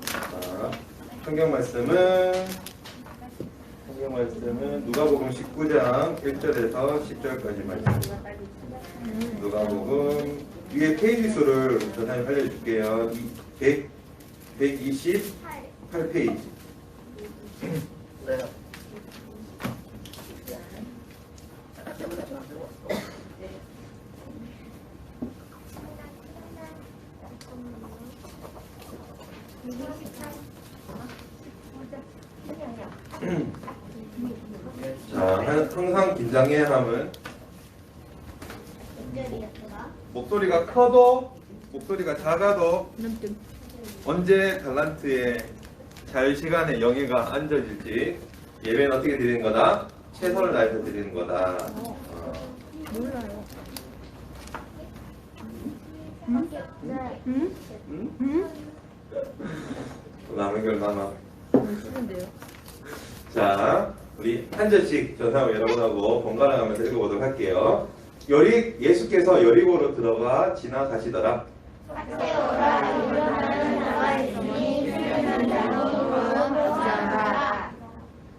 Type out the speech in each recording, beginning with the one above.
자, 성경 말씀은 누가복음 19장 1절에서 10절까지 말씀. 누가복음 위에 페이지 수를 전화님 알려줄게요. 128페이지. 자, 항상 긴장해야 함은 목소리가 커도 목소리가 작아도 언제 달란트의 자유시간에 영예가 앉아질지 예배는 어떻게 드리는 거다? 최선을 다해서 드리는 거다. 몰라요. 남은 걸 남아. 싫은데요. 자, 우리 한 절씩 전사하고 여러분하고 번갈아 가면서 읽어보도록 할게요. 예수께서 여리고로 들어가 지나가시더라.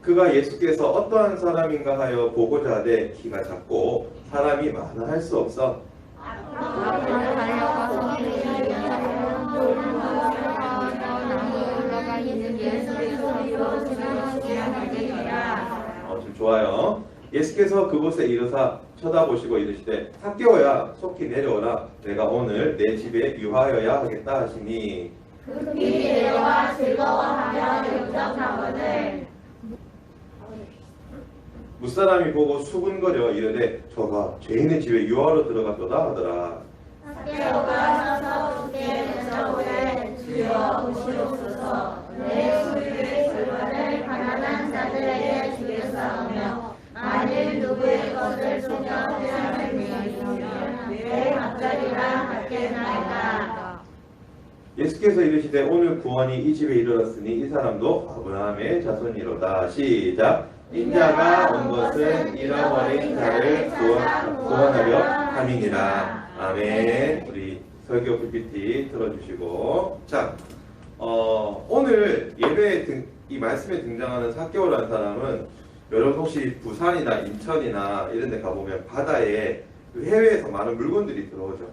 그가 예수께서 어떠한 사람인가 하여 보고자 하되 키가 작고 사람이 많아 할 수 없어 좀 좋아요. 예수께서 그곳에 이르사 쳐다보시고 이르시되 삭개오야 속히 내려오라 내가 오늘 내 집에 유하여야 하겠다 하시니 그들이 내려와 즐거워하며 영접하거늘 무사람이 보고 수군거려 이르되 저가 죄인의 집에 유하로 들어갔도다 하더라. 삭개오가 서서 주께 여쭤보되 주여 보시옵소서 내 소유의 절반을 가난한 자들에게 주겠사오며 만일 누구의 것을 속여 빼앗는 일이 있으면 내 밥자리랑 받겠나이다. 예수께서 이르시되 오늘 구원이 이 집에 이르렀으니 이 사람도 아브라함의 자손이로다. 시작. 인자가 온 것은 잃어버린 자를 구원하려 함이니라. 아멘. 우리 설교 PPT 들어주시고 자 오늘 예배에 이 말씀에 등장하는 삭개오라는 사람은 여러분 혹시 부산이나 인천이나 이런 데 가보면 바다에 해외에서 많은 물건들이 들어오죠.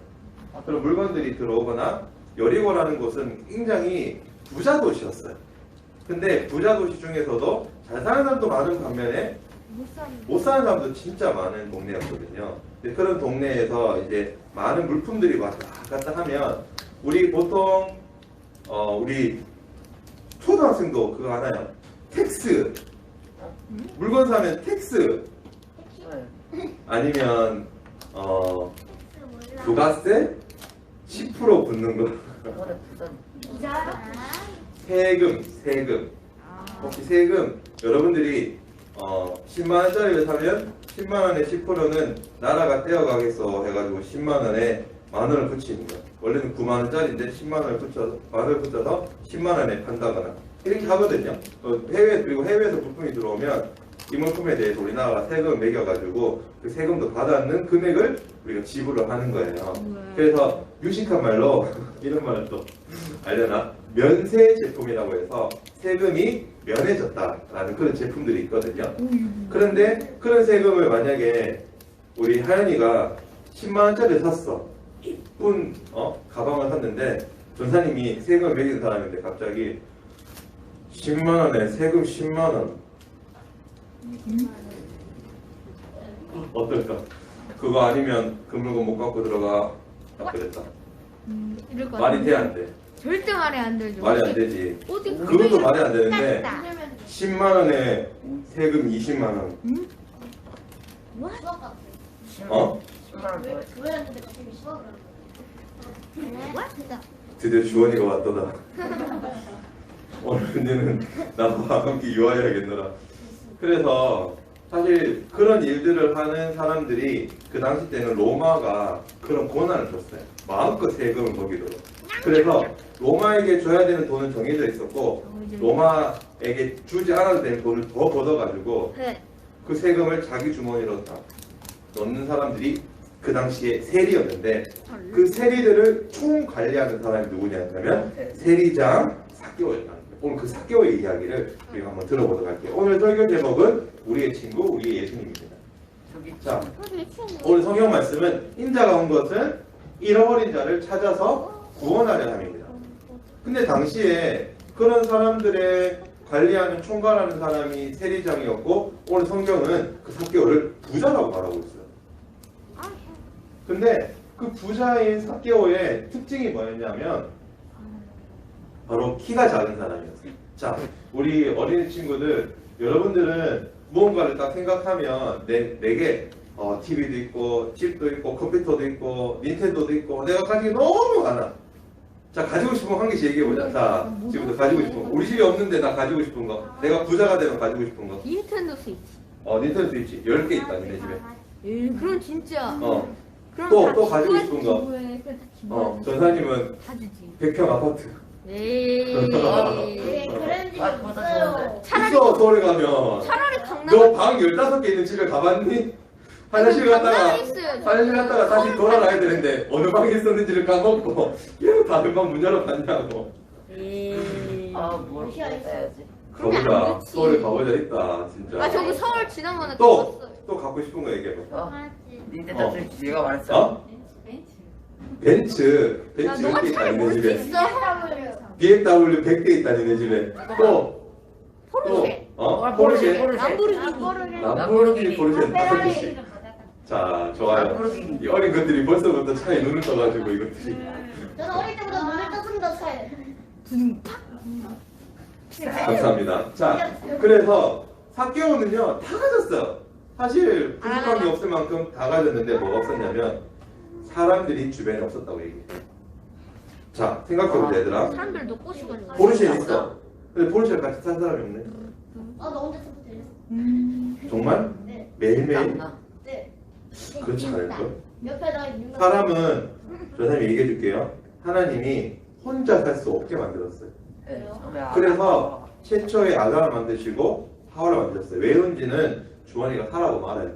그런 물건들이 들어오거나 여리고라는 곳은 굉장히 부자 도시였어요. 근데 부자 도시 중에서도 잘 사는 사람도 많은 반면에 못 사는 사람도 진짜 많은 동네였거든요. 근데 그런 동네에서 이제 많은 물품들이 왔다 갔다 하면 우리 보통 우리 초등학생도 그거 하나요? 텍스 물건 사면 텍스 아니면 부가세 10% 붙는 거 세금 혹시 세금 여러분들이 10만원짜리를 사면 10만원에 10%는 나라가 떼어가겠어 해가지고 10만원에 만원을 붙이는 거야. 원래는 9만원짜리인데 10만원을 붙여서 만원을 붙여서 10만원에 판다거나 이렇게 하거든요. 그리고 해외에서 부품이 들어오면 이 물품에 대해서 우리나라가 세금을 매겨가지고 그 세금도 받았는 금액을 우리가 지불을 하는 거예요. 그래서 유식한 말로 이런 말을 또 알려나? 면세 제품이라고 해서 세금이 면해졌다라는 그런 제품들이 있거든요. 그런데 그런 세금을 만약에 우리 하연이가 10만원짜리 샀어. 이쁜 가방을 샀는데 전사님이 세금을 매기는 사람인데 갑자기 10만원에 세금 10만원 어떨까? 그거 아니면 그 물건 못 갖고 들어가. 그랬다. 이럴 거 말이 돼 안 돼? 절대 말이 안 되죠. 말이 안 되지. 어디 그것도 말이 안 되는데 딱 10만원에 세금 20만원. 어? 교회였는데 갑자기 수학을 하는 드디어 주원이가 왔더라. 오늘은 나와 함께 유하여야겠노라. 그래서 사실 그런 일들을 하는 사람들이 그 당시 때는 로마가 그런 권한을 줬어요. 마음껏 세금을 먹이도록. 그래서 로마에게 줘야 되는 돈은 정해져 있었고 로마에게 주지 않아도 되는 돈을 더 걷어가지고 그 세금을 자기 주머니로 다 넣는 사람들이 그 당시에 세리였는데 그 세리들을 총 관리하는 사람이 누구냐 하면 세리장 사개오였다는 거예요. 오늘 그 사개오의 이야기를 우리가 한번 들어보도록 할게요. 오늘 설교 제목은 우리의 친구, 우리의 예수님입니다. 자, 오늘 성경 말씀은 인자가 온 것은 잃어버린 자를 찾아서 구원하려 함입니다. 근데 당시에 그런 사람들의 관리하는 총괄하는 사람이 세리장이었고 오늘 성경은 그 삭개오를 부자라고 말하고 있어요. 근데 그 부자인 삭개오의 특징이 뭐였냐면 바로 키가 작은 사람이었어요. 자, 우리 어린이 친구들 여러분들은 무언가를 딱 생각하면 내게 TV도 있고 집도 있고 컴퓨터도 있고 닌텐도도 있고 내가 가지고 너무 많아. 자, 가지고 싶은 거 한 개씩 얘기해보자. 자, 지금부터 가지고 싶은 거. 우리 집에 없는데 나 가지고 싶은 거. 내가 부자가 되면 가지고 싶은 거. 닌텐도 스위치. 닌텐도 스위치 10개 있다 니네 집에. 그럼 진짜. 그럼 또 다 가지고 싶은 거. 기부해. 그래, 다 기부해. 전사님은 다 주지. 100평 아파트. 에이. 그런 집 없어요. 있어, 서울에 가면. 차라리 강남. 너 방 15개 있는 집에 가봤니? 화장실 갔다가 다시 돌아가야 되는데 어느 방에 있었는지를 까먹고 얘는 다른 방 문 열어봤냐고. 뭐 그러면 가보자. 안 되지. 서울에 가보자 있다 진짜. 아 저거 서울 지나가는 또 갖고 싶은 거 얘기해봐. 닌텐도 스위치 얘가 말했어. 벤츠 야 10개 너가 있다 차를 니네 몰 수 집에. 있어? BMW 100대 있다 니네 집에. 포르쉐. 포르쉐. 람보르기니 포르쉐 5개씩. 자, 좋아요. 이 어린 것들이 벌써부터 차에 눈을 떠가지고 이것들이. 저는 어릴 때보다 눈을 떠서 더 차요. 감사합니다. 자, 그래서 삭개오는요 다 가졌어요. 사실 부족한 게 없을 만큼 다 가졌는데 뭐가 없었냐면 사람들이 주변에 없었다고 얘기해요. 자, 생각해보자 얘들아. 사람들도 꼬시거든. 포르쉐는 있어. 근데 포르쉐를 같이 탄 사람이 없네. 나 혼자 타도 돼요? 정말? 네. 매일매일? 네. 그렇지 않을걸? 옆에다가 유명. 사람은 선생님이 얘기해 줄게요. 하나님이 혼자 살 수 없게 만들었어요. 그래서 최초의 아담을 만드시고 하와를 만드셨어요. 왜 그런지는 주원이가 하라고 말해요.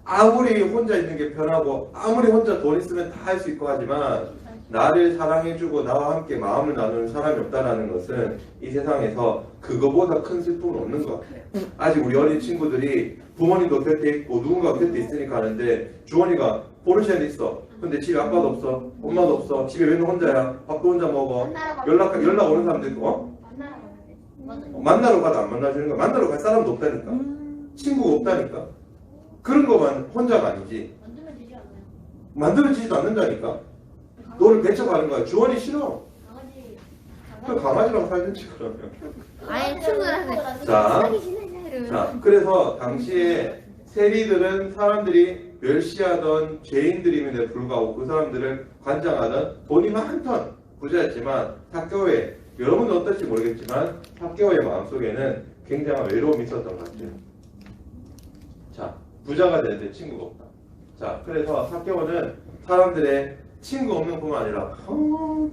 아무리 혼자 있는 게 편하고 아무리 혼자 돈 있으면 다 할 수 있고 하지만 나를 사랑해주고 나와 함께 마음을 나누는 사람이 없다는 것은 이 세상에서 그거보다 큰 슬픔은 없는 것 같아요. 아직 우리 어린 친구들이 부모님도 곁에 있고 누군가 곁에 있으니까 하는데 주원이가 포르쉐는 있어. 근데 집에 아빠도 없어, 엄마도 없어. 집에 왜 너 혼자야? 밥도 혼자 먹어. 연락 오는 사람도 있고 만나러 가는데. 맞아요. 만나러 가도 안 만나주는 거야. 만나러 갈 사람도 없다니까. 친구가 없다니까. 그런 거만 혼자가 아니지. 만들면 되지 않나요? 만들어지지도 않는다니까. 너를 배척하는 거야. 주원이 싫어. 강아지. 그 강아지랑 살든지 그러면. 아예 친구들한테 자, 사기 지내자 이러면. 자, 그래서 당시에 세리들은 사람들이 멸시하던 죄인들임에도 불구하고 그 사람들을 관장하던 돈이 많던 부자였지만 삭개오의 여러분은 어떨지 모르겠지만 삭개오의 마음속에는 굉장한 외로움이 있었던 것 같아요. 자, 부자가 되는데 친구가 없다. 자, 그래서 삭개오는 사람들의 친구 없는 뿐만 아니라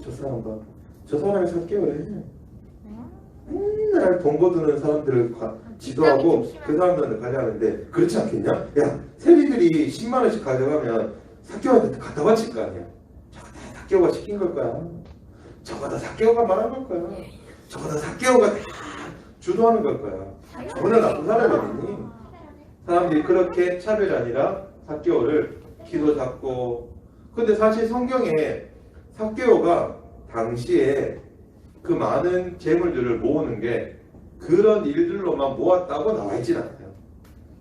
저 사람 봐. 저 사람이 삭개오래. 맨날 돈 거두는 사람들을 지도하고 그 사람들한테 가져가는데 그렇지 않겠냐? 야, 세리들이 10만 원씩 가져가면 삭개오한테 갖다 바칠 거 아니야. 저거 다 삭개오가 시킨 걸 거야. 저거 다 삭개오가 말한 걸 거야. 저거 다 삭개오가 다 주도하는 걸 거야. 저거는 나쁜 사람이 아니니? 사람들이 그렇게 차별이 아니라 삭개오를 기도 잡고. 근데 사실 성경에 삭개오가 당시에 그 많은 재물들을 모으는 게 그런 일들로만 모았다고 나와 있진 않아요.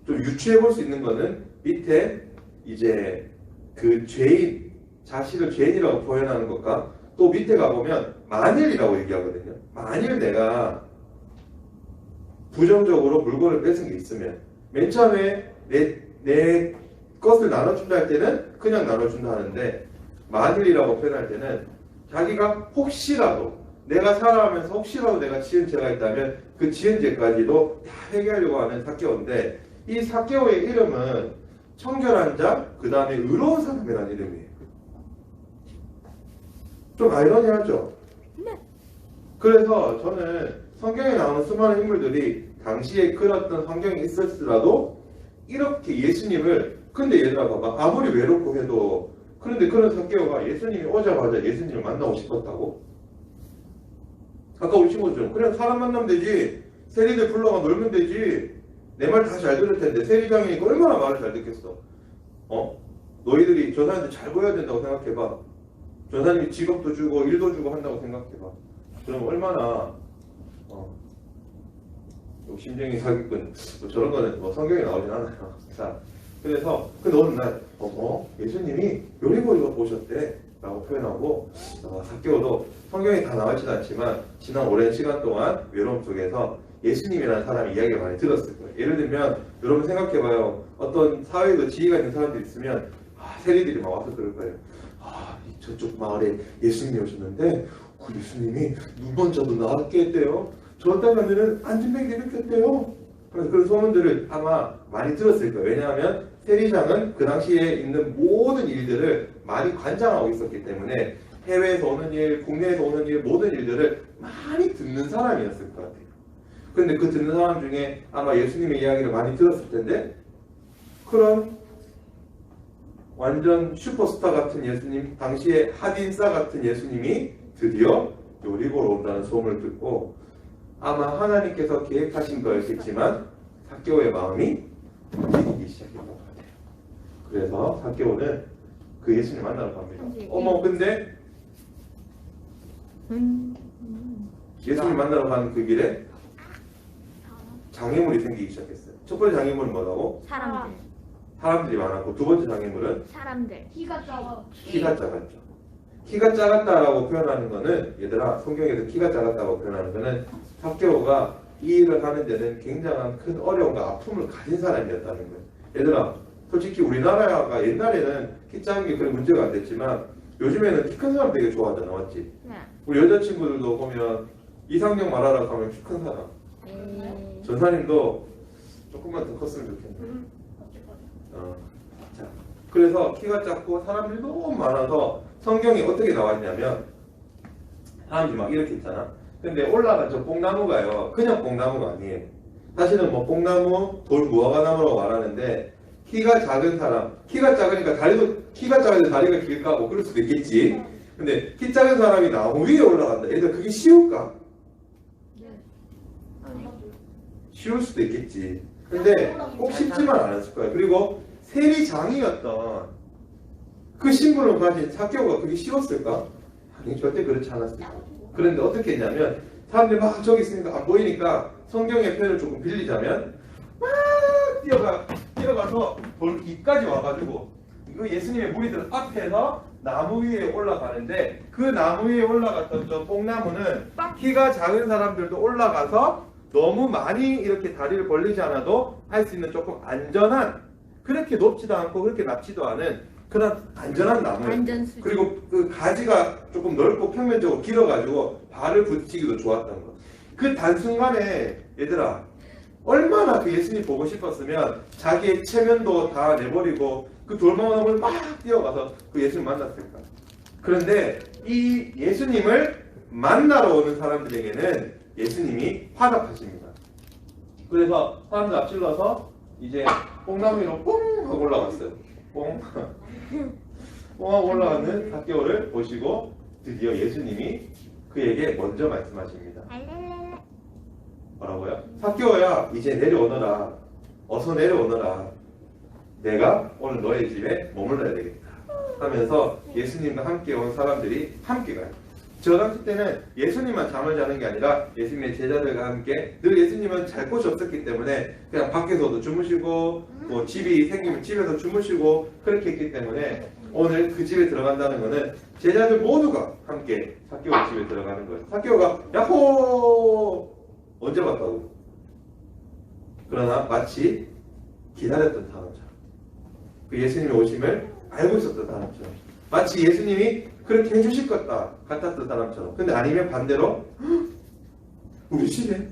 좀 유추해 볼 수 있는 거는 밑에 이제 그 죄인, 자신을 죄인이라고 표현하는 것과 또 밑에 가보면 만일이라고 얘기하거든요. 만일 내가 부정적으로 물건을 뺏은 게 있으면 맨 처음에 내 것을 나눠준다 할 때는 그냥 나눠준다 하는데 만일이라고 표현할 때는 자기가 혹시라도 내가 살아가면서 혹시라도 내가 지은 죄가 있다면 그 지은 죄까지도 다 회개하려고 하는 삭개오인데 이 삭개오의 이름은 청결한 자, 그 다음에 의로운 사람이라는 이름이에요. 좀 아이러니하죠? 네. 그래서 저는 성경에 나오는 수많은 인물들이 당시에 그렸던 성경이 있었더라도 이렇게 예수님을 근데 얘들아 봐봐 아무리 외롭고 해도 그런데 그런 삭개오가 예수님이 오자마자 예수님을 만나고 싶었다고? 가까운 친구죠. 그냥 사람 만나면 되지. 세리들 불러가 놀면 되지. 내 말 다 잘 들을 텐데 세리장이니까 얼마나 말을 잘 듣겠어. 너희들이 저 사람한테 잘 보여야 된다고 생각해봐. 저 사람이 직업도 주고 일도 주고 한다고 생각해봐. 그럼 얼마나 욕심쟁이 사기꾼 뭐 저런 거는 뭐 성경에 나오진 않아요. 자, 그래서 근데 어느 날 예수님이 요리보리가 보셨대 라고 표현하고 삭개오도 성경에 다 나와있지는 않지만 지난 오랜 시간 동안 외로움 속에서 예수님이라는 사람의 이야기를 많이 들었을 거예요. 예를 들면 여러분 생각해봐요. 어떤 사회에도 지위가 있는 사람들이 있으면 세리들이 막 와서 그럴 거예요. 저쪽 마을에 예수님이 오셨는데 그 예수님이 눈 번져도 나았게 했대요. 저러다 가면은 안진뱅이 일으켰대요. 그런 소문들을 아마 많이 들었을 거예요. 왜냐하면 세리장은 그 당시에 있는 모든 일들을 많이 관장하고 있었기 때문에 해외에서 오는 일, 국내에서 오는 일, 모든 일들을 많이 듣는 사람이었을 것 같아요. 근데 그 듣는 사람 중에 아마 예수님의 이야기를 많이 들었을 텐데 그런 완전 슈퍼스타 같은 예수님, 당시에 핫인싸 같은 예수님이 드디어 요리보로 온다는 소문을 듣고 아마 하나님께서 계획하신 거였겠지만 삭개오의 마음이 움직이기 시작했던 것 같아요. 그래서 삭개오는 그 예수님 만나러 갑니다. 근데 예수님 만나러 가는 그 길에 장애물이 생기기 시작했어요. 첫 번째 장애물은 뭐라고? 사람들이 많았고 두 번째 장애물은 사람들. 키가 작아. 키가 작았죠. 키가 작았다라고 표현하는 거는 얘들아 성경에서 키가 작았다고 표현하는 거는 삭개오가 이 일을 하는 데는 굉장한 큰 어려움과 아픔을 가진 사람이었다는 거예요. 얘들아 솔직히 우리나라가 옛날에는 키 작은 게 그런 문제가 안 됐지만 요즘에는 키 큰 사람 되게 좋아하잖아. 맞지? 네. 우리 여자친구들도 보면 이상형 말하라 하면 키 큰 사람. 전사님도 조금만 더 컸으면 좋겠네. 자, 그래서 키가 작고 사람들이 너무 많아서 성경이 어떻게 나왔냐면 사람들이 막 이렇게 있잖아. 근데 올라간 저 뽕나무가요 그냥 뽕나무가 아니에요. 사실은 뭐 뽕나무, 돌 무화과나무라고 말하는데 키가 작은 사람, 키가 작으니까 키가 작아서 다리가 길까 뭐 그럴 수도 있겠지. 근데 키 작은 사람이 나무 위에 올라간다. 얘들 그게 쉬울까? 쉬울 수도 있겠지. 근데 꼭 쉽지만 않았을 거예요. 그리고 세리장이었던 그 신분을 가진 삭개오가 그게 쉬웠을까? 아니 절대 그렇지 않았을 거예요. 그런데 어떻게 했냐면 사람들이 막 저기 있으니까 안 보이니까 성경의 표현을 조금 빌리자면 막 뛰어가서 돌 위까지 와가지고 이거 예수님의 무리들 앞에서 나무 위에 올라가는데 그 나무 위에 올라갔던 저 뽕나무는 키가 작은 사람들도 올라가서 너무 많이 이렇게 다리를 벌리지 않아도 할 수 있는 조금 안전한 그렇게 높지도 않고 그렇게 낮지도 않은 그런 안전한 나무예요. 그리고 그 가지가 조금 넓고 평면적으로 길어가지고 발을 붙이기도 좋았던 거. 그 단순간에 얘들아 얼마나 그 예수님 보고 싶었으면 자기의 체면도 다 내버리고 그 돌망나무를 막 뛰어가서 그 예수님 만났을까. 그런데 이 예수님을 만나러 오는 사람들에게는 예수님이 화답하십니다. 그래서 사람들 앞질러서 이제 뽕나무 위로 뽕 하고 올라갔어요. 뽕 하고 올라가는 삭개오를 보시고 드디어 예수님이 그에게 먼저 말씀하십니다. 뭐라고요? 삭개오야 이제 내려오너라. 어서 내려오너라. 내가 오늘 너의 집에 머물러야 되겠다 하면서 예수님과 함께 온 사람들이 함께 가요. 저 당시 때는 예수님만 잠을 자는 게 아니라 예수님의 제자들과 함께 늘 예수님은 잘 곳이 없었기 때문에 그냥 밖에서도 주무시고 뭐 집이 생기면 집에서 주무시고 그렇게 했기 때문에 오늘 그 집에 들어간다는 것은 제자들 모두가 함께 삭개오 집에 들어가는 거예요. 삭개오가 야호 언제 봤다고? 그러나 마치 기다렸던 사람처럼 그 예수님의 오심을 알고 있었던 사람처럼 마치 예수님이 그렇게 해주실 것 같았던 사람처럼. 근데 아니면 반대로 우리 집에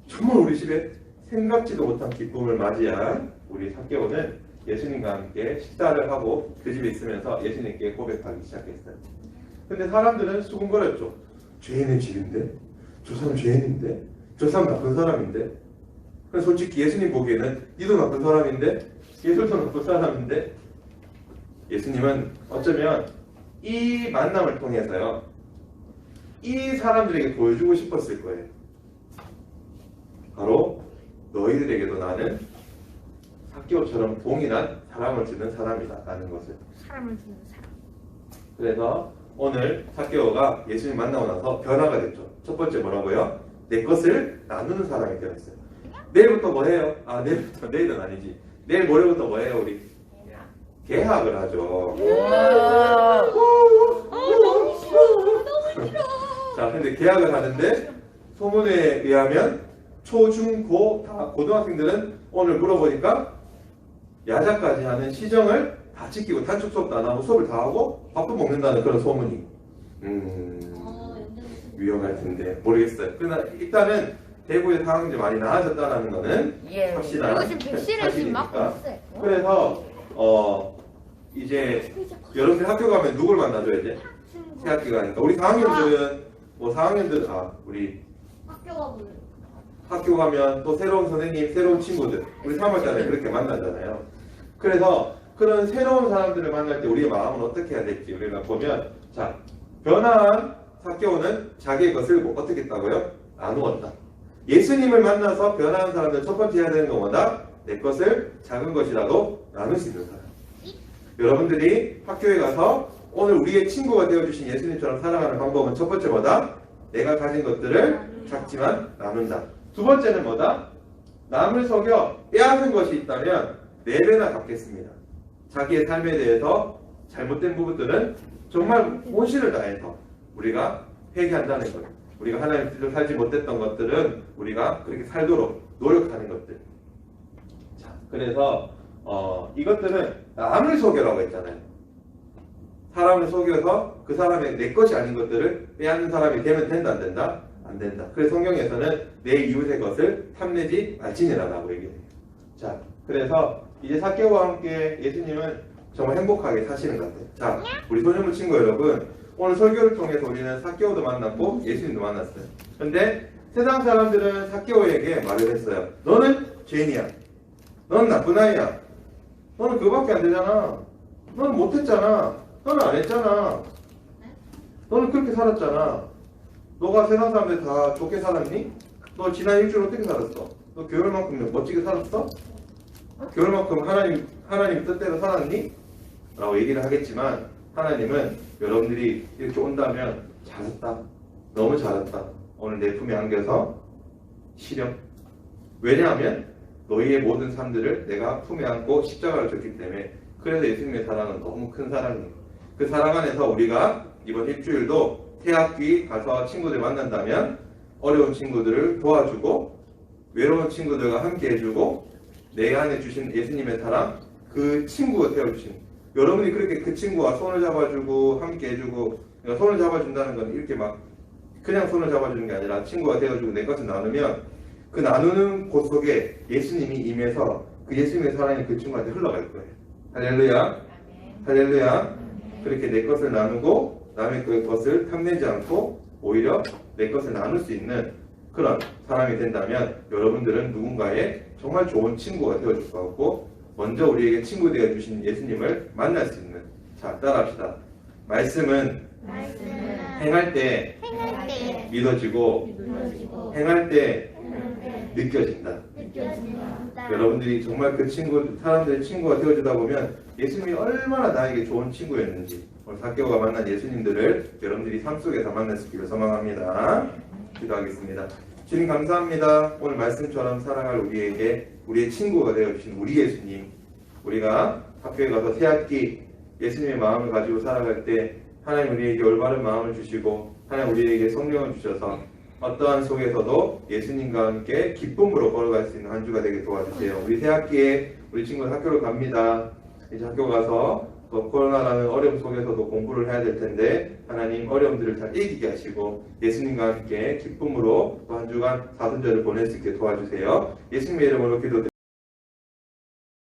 정말 우리 집에 생각지도 못한 기쁨을 맞이한 우리 삭개오는 예수님과 함께 식사를 하고 그 집에 있으면서 예수님께 고백하기 시작했어요. 근데 사람들은 수군거렸죠. 죄인의 집인데? 저 사람 죄인인데? 저 사람 나쁜 사람인데? 그래서 솔직히 예수님 보기에는 니도 나쁜 사람인데? 예술도 나쁜 사람인데? 예수님은 어쩌면 이 만남을 통해서요 이 사람들에게 보여주고 싶었을 거예요. 바로 너희들에게도 나는 삭개오처럼 동일한 사랑을 주는 사람이다 라는 것을. 사람을 주는 사람. 그래서 오늘 삭개오가 예수님 만나고 나서 변화가 됐죠. 첫 번째 뭐라고요? 내 것을 나누는 사람이 되었어요. 내일부터 뭐 해요? 아, 내일은 아니지. 내일 모레부터 뭐 해요 우리? 개학을 하죠. 자, 근데 개학을 하는데 소문에 의하면 초, 중, 고 다 고등학생들은 오늘 물어보니까 야자까지 하는 시정을 다 지키고 단축 수업도 안 하고 수업을 다 하고 밥도 먹는다는 그런 소문이. 위험할 텐데 모르겠어요. 그러나 일단은 대구의 상황이 많이 나아졌다는 거는 예. 확실한 그리고 지금 백신을 지금 맞고 사실이니까. 있어요. 그래서 이제 여러분들 학교 가면 누굴 만나줘야 돼? 새학기 가니까 우리 4학년들은 뭐 4학년들 우리 학교가 뭐예요? 학교 가면 또 새로운 선생님, 새로운 친구들 우리 3월달에 그렇게 만나잖아요. 그래서 그런 새로운 사람들을 만날 때 우리의 마음은 어떻게 해야 될지 우리가 보면 자 변화한 삭개오는 자기의 것을 어떻게 했다고요? 나누었다. 예수님을 만나서 변화한 사람들 첫 번째 해야 되는 건 뭐다? 내 것을 작은 것이라도 나눌 수 있는 사람. 여러분들이 학교에 가서 오늘 우리의 친구가 되어주신 예수님처럼 살아가는 방법은 첫 번째 뭐다? 내가 가진 것들을 작지만 나눈다. 두 번째는 뭐다? 남을 속여 빼앗은 것이 있다면 4배나 갚겠습니다. 자기의 삶에 대해서 잘못된 부분들은 정말 본실을 다해서 우리가 회개한다는 것. 우리가 하나님 뜻대로 살지 못했던 것들은 우리가 그렇게 살도록 노력하는 것들. 자, 그래서 이것들은 남을 속여라고 했잖아요. 사람을 속여서 그 사람의 내 것이 아닌 것들을 빼앗는 사람이 되면 된다, 안 된다? 안 된다. 그래서 성경에서는 내 이웃의 것을 탐내지 말지니라라고 얘기해요. 자, 그래서 이제 삭개오와 함께 예수님은 정말 행복하게 사시는 것 같아요. 자, 우리 소년부 친구 여러분, 오늘 설교를 통해서 우리는 삭개오도 만났고 예수님도 만났어요. 근데 세상 사람들은 삭개오에게 말을 했어요. 너는 죄인이야. 너는 나쁜 아이야. 너는 그거밖에 안 되잖아. 너는 못했잖아. 너는 안 했잖아. 너는 그렇게 살았잖아. 너가 세상 사람들 다 좋게 살았니? 너 지난 일주일 어떻게 살았어? 너 교회만큼 멋지게 살았어? 교회만큼 하나님 뜻대로 살았니? 라고 얘기를 하겠지만 하나님은 여러분들이 이렇게 온다면 잘했다. 너무 잘했다. 오늘 내 품에 안겨서 실현. 왜냐하면 너희의 모든 삶들을 내가 품에 안고 십자가를 줬기 때문에. 그래서 예수님의 사랑은 너무 큰 사랑이에요. 그 사랑 안에서 우리가 이번 일주일도 태학기 가서 친구들 만난다면 어려운 친구들을 도와주고 외로운 친구들과 함께 해주고 내 안에 주신 예수님의 사랑 그 친구가 되어주신 여러분이 그렇게 그 친구와 손을 잡아주고 함께 해주고 그러니까 손을 잡아준다는 건 이렇게 막 그냥 손을 잡아주는 게 아니라 친구가 되어주고 내 것을 나누면 그 나누는 곳 속에 예수님이 임해서 그 예수님의 사랑이 그 친구한테 흘러갈 거예요. 할렐루야. 할렐루야. 그렇게 내 것을 나누고 남의 그 것을 탐내지 않고 오히려 내 것을 나눌 수 있는 그런 사람이 된다면 여러분들은 누군가의 정말 좋은 친구가 되어줄 것 같고 먼저 우리에게 친구 되어주신 예수님을 만날 수 있는 자 따라합시다. 말씀은 행할 때 믿어지고 행할 때 느껴진다. 여러분들이 정말 그 친구, 사람들의 친구가 되어주다 보면 예수님이 얼마나 나에게 좋은 친구였는지 오늘 삭개오가 만난 예수님들을 여러분들이 삶 속에서 만날 수 있기를 소망합니다. 기도하겠습니다. 주님 감사합니다. 오늘 말씀처럼 사랑할 우리에게 우리의 친구가 되어주신 우리 예수님 우리가 학교에 가서 새학기 예수님의 마음을 가지고 살아갈 때 하나님 우리에게 올바른 마음을 주시고 하나님 우리에게 성령을 주셔서 어떠한 속에서도 예수님과 함께 기쁨으로 걸어갈 수 있는 한 주가 되게 도와주세요. 우리 새학기에 우리 친구들 학교를 갑니다. 이제 학교 가서 또 코로나라는 어려움 속에서도 공부를 해야 될 텐데 하나님 어려움들을 잘 이기게 하시고 예수님과 함께 기쁨으로 또 한 주간 사순절을 보낼 수 있게 도와주세요. 예수님의 이름으로 기도드립니다.